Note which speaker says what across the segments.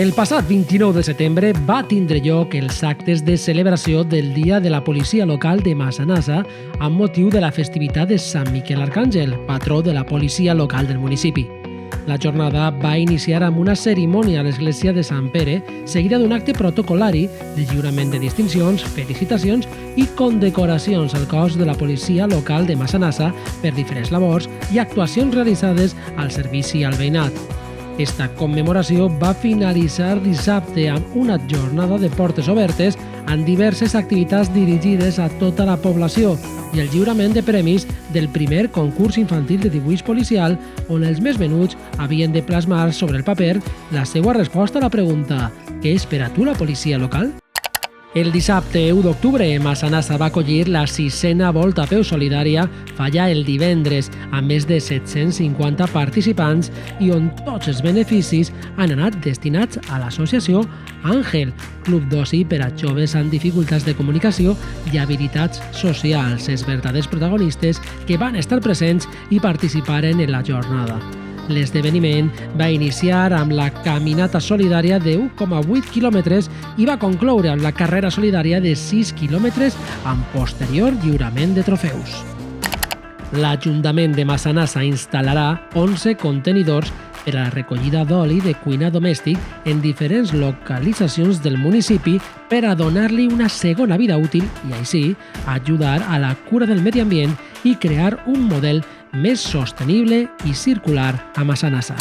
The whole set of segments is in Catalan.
Speaker 1: El passat 29 de setembre va tindre lloc els actes de celebració del Dia de la Policia Local de Massanassa amb motiu de la festivitat de Sant Miquel Arcàngel, patró de la policia local del municipi. La jornada va iniciar amb una cerimònia a l'església de Sant Pere, seguida d'un acte protocolari de lliurament de distincions, felicitacions i condecoracions al cos de la policia local de Massanassa per diferents labors i actuacions realitzades al servici al veïnat. Esta commemoració va finalitzar dissabte amb una jornada de portes obertes amb diverses activitats dirigides a tota la població i el lliurament de premis del primer concurs infantil de dibuix policial on els més menuts havien de plasmar sobre el paper la seva resposta a la pregunta «Què espera tu la policia local?». El dissabte 1 d'octubre, Massanassa va acollir la 6a Volta a peu solidària falla el divendres, amb més de 750 participants i on tots els beneficis han anat destinats a l'associació Àngel, club d'oci per a joves amb dificultats de comunicació i habilitats socials, els verdaders protagonistes que van estar presents i participaren en la jornada. L'esdeveniment va iniciar amb la caminata solidària de 1,8 quilòmetres i va concloure amb la carrera solidària de 6 quilòmetres amb posterior lliurament de trofeus. L'Ajuntament de Massanassa instal·larà 11 contenidors per a la recollida d'oli de cuina domèstic en diferents localitzacions del municipi per a donar-li una segona vida útil i així ajudar a la cura del medi ambient i crear un model més sostenible i circular a Massanassa.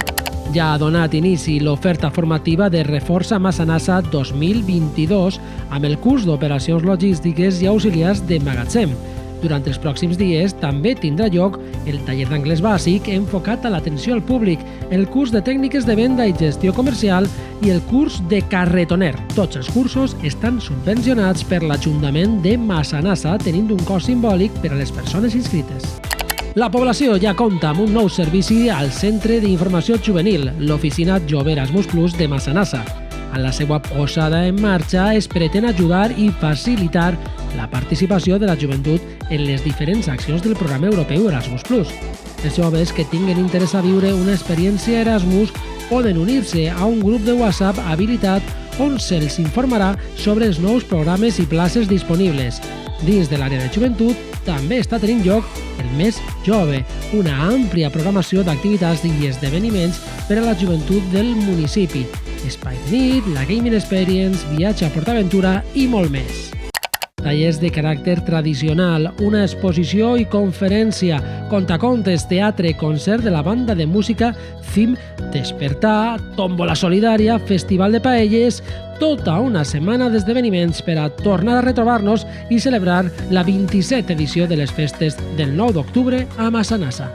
Speaker 1: Ja ha donat inici l'oferta formativa de Reforça Massanassa 2022 amb el curs d'operacions logístiques i auxiliars de magatzem. Durant els pròxims dies també tindrà lloc el taller d'anglès bàsic enfocat a l'atenció al públic, el curs de tècniques de venda i gestió comercial i el curs de carretoner. Tots els cursos estan subvencionats per l'Ajuntament de Massanassa, tenint un cost simbòlic per a les persones inscrites. La població ja compta amb un nou servici al Centre d'Informació Juvenil, l'Oficina Jove Erasmus Plus de Massanassa. En la seva posada en marxa es pretén ajudar i facilitar la participació de la joventut en les diferents accions del programa europeu Erasmus Plus. Els joves que tinguin interès a viure una experiència Erasmus poden unir-se a un grup de WhatsApp habilitat on se'ls informarà sobre els nous programes i places disponibles. Dins de l'àrea de joventut també està tenint lloc el Mes Jove, una àmplia programació d'activitats i esdeveniments per a la joventut del municipi. Espai de nit, la Gaming Experience, viatge a PortAventura i molt més. Tallers de caràcter tradicional, una exposició i conferència, contacontes, teatre, concert de la banda de música CIM Despertar, tòmbola solidària, festival de paelles, tota una setmana d'esdeveniments per a tornar a retrobar-nos i celebrar la 27ª edició de les festes del 9 d'octubre a Massanassa.